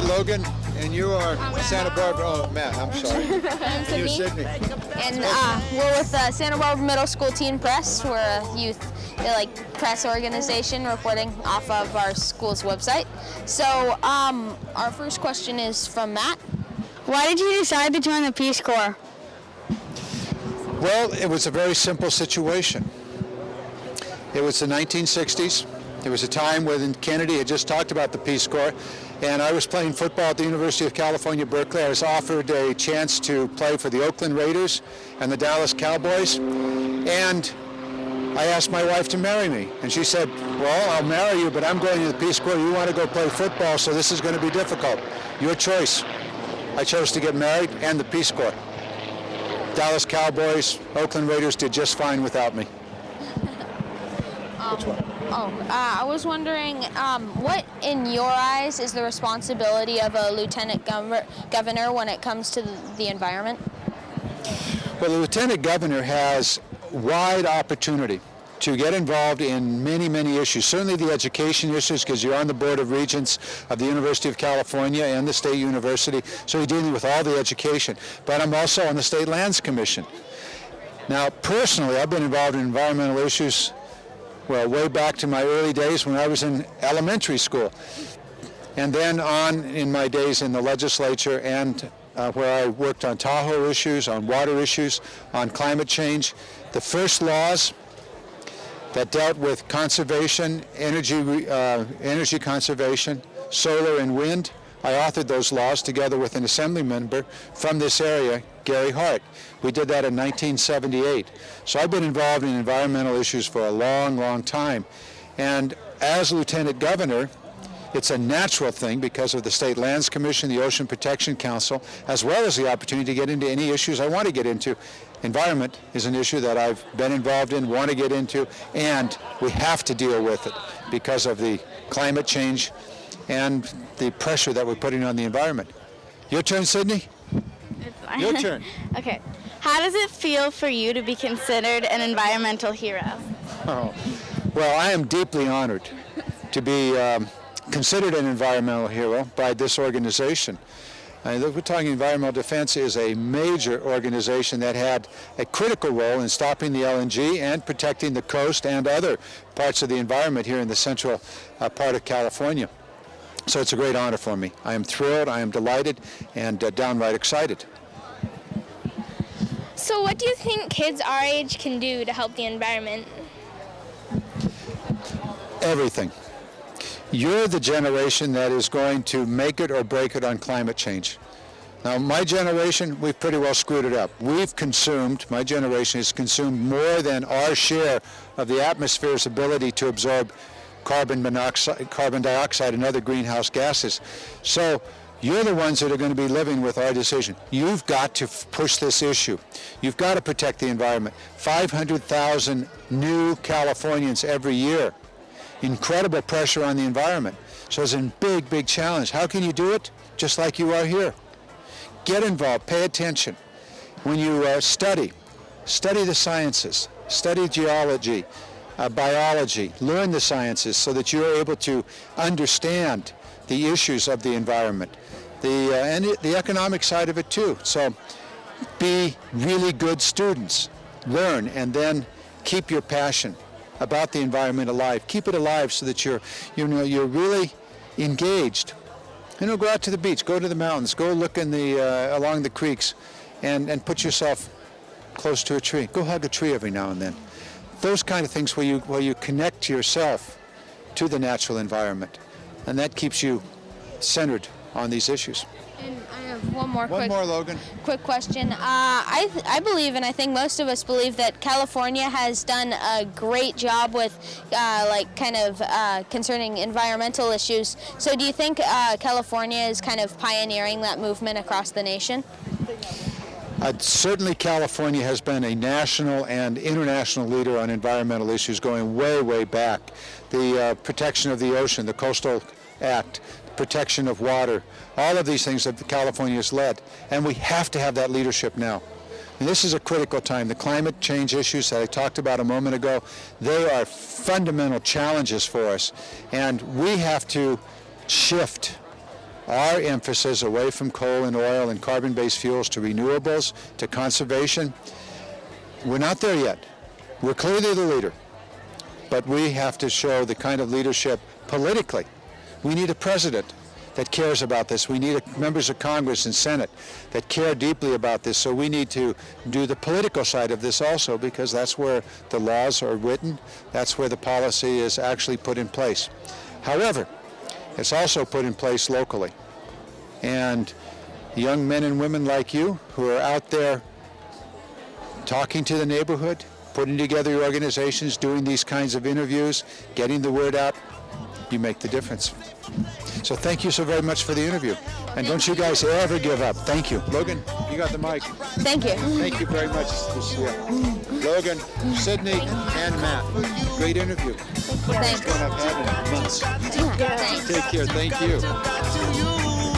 Logan, and you are Santa Barbara. Oh, Matt, I'm sorry. I'm You're Sydney. Sydney. And we're with Santa Barbara Middle School Teen Press. We're a youth press organization reporting off of our school's website. So our first question is from Matt. Why did you decide to join the Peace Corps? Well, it was a very simple situation. It was the 1960s. It was a time when Kennedy had just talked about the Peace Corps, and I was playing football at the University of California, Berkeley. I was offered a chance to play for the Oakland Raiders and the Dallas Cowboys, and I asked my wife to marry me, and she said, well, I'll marry you, but I'm going to the Peace Corps. You want to go play football, so this is going to be difficult. Your choice. I chose to get married and the Peace Corps. Dallas Cowboys, Oakland Raiders did just fine without me. Which one? I was wondering, what in your eyes is the responsibility of a lieutenant governor when it comes to the environment? Well, the lieutenant governor has wide opportunity to get involved in many, many issues. Certainly the education issues, because you're on the Board of Regents of the University of California and the State University, so you're dealing with all the education. But I'm also on the State Lands Commission. Now, personally, I've been involved in environmental issues, well, way back to my early days when I was in elementary school. And then on in my days in the legislature and where I worked on Tahoe issues, on water issues, on climate change. The first laws that dealt with conservation, energy conservation, solar and wind, I authored those laws together with an assembly member from this area, Gary Hart. We did that in 1978. So I've been involved in environmental issues for a long, long time. And as Lieutenant Governor, it's a natural thing because of the State Lands Commission, the Ocean Protection Council, as well as the opportunity to get into any issues I want to get into. Environment is an issue that I've been involved in, want to get into, and we have to deal with it because of the climate change and the pressure that we're putting on the environment. Your turn, Sydney? It's fine. Your turn. Okay. How does it feel for you to be considered an environmental hero? Oh, well, I am deeply honored to be considered an environmental hero by this organization. We're talking Environmental Defense is a major organization that had a critical role in stopping the LNG and protecting the coast and other parts of the environment here in the central part of California. So it's a great honor for me. I am thrilled, I am delighted, and downright excited. So what do you think kids our age can do to help the environment? Everything. You're the generation that is going to make it or break it on climate change. Now, my generation, we've pretty well screwed it up. My generation has consumed more than our share of the atmosphere's ability to absorb carbon dioxide and other greenhouse gases. So you're the ones that are going to be living with our decision. You've got to push this issue. You've got to protect the environment. 500,000 new Californians every year. Incredible pressure on the environment. So it's a big, big challenge. How can you do it? Just like you are here. Get involved, pay attention. When you study the sciences, study geology, biology, learn the sciences so that you're able to understand the issues of the environment, and the economic side of it too. So be really good students, learn, and then keep your passion about the environment alive. Keep it alive so that you're really engaged. Go out to the beach, go to the mountains, go look in along the creeks, and put yourself close to a tree. Go hug a tree every now and then. Those kind of things where you connect yourself to the natural environment, and that keeps you centered on these issues. And I have one more Logan. quick question. I believe, and I think most of us believe, that California has done a great job with concerning environmental issues. So do you think California is kind of pioneering that movement across the nation? Certainly California has been a national and international leader on environmental issues going way, way back. The protection of the ocean, the Coastal Act, protection of water, all of these things that California has led. And we have to have that leadership now. And this is a critical time. The climate change issues that I talked about a moment ago, they are fundamental challenges for us. And we have to shift our emphasis away from coal and oil and carbon-based fuels to renewables, to conservation. We're not there yet. We're clearly the leader, but we have to show the kind of leadership politically. We need a president that cares about this. We need members of Congress and Senate that care deeply about this. So we need to do the political side of this also, because that's where the laws are written. That's where the policy is actually put in place. However, it's also put in place locally. And young men and women like you who are out there talking to the neighborhood, putting together your organizations, doing these kinds of interviews, getting the word out, you make the difference. So thank you so very much for the interview. And don't you guys ever give up. Thank you. Logan, you got the mic. Thank you. Thank you very much, Lucia. Logan, Sydney, and Matt. Great interview. Thanks. Best one I've had in months. Thanks. Take care. Thank you.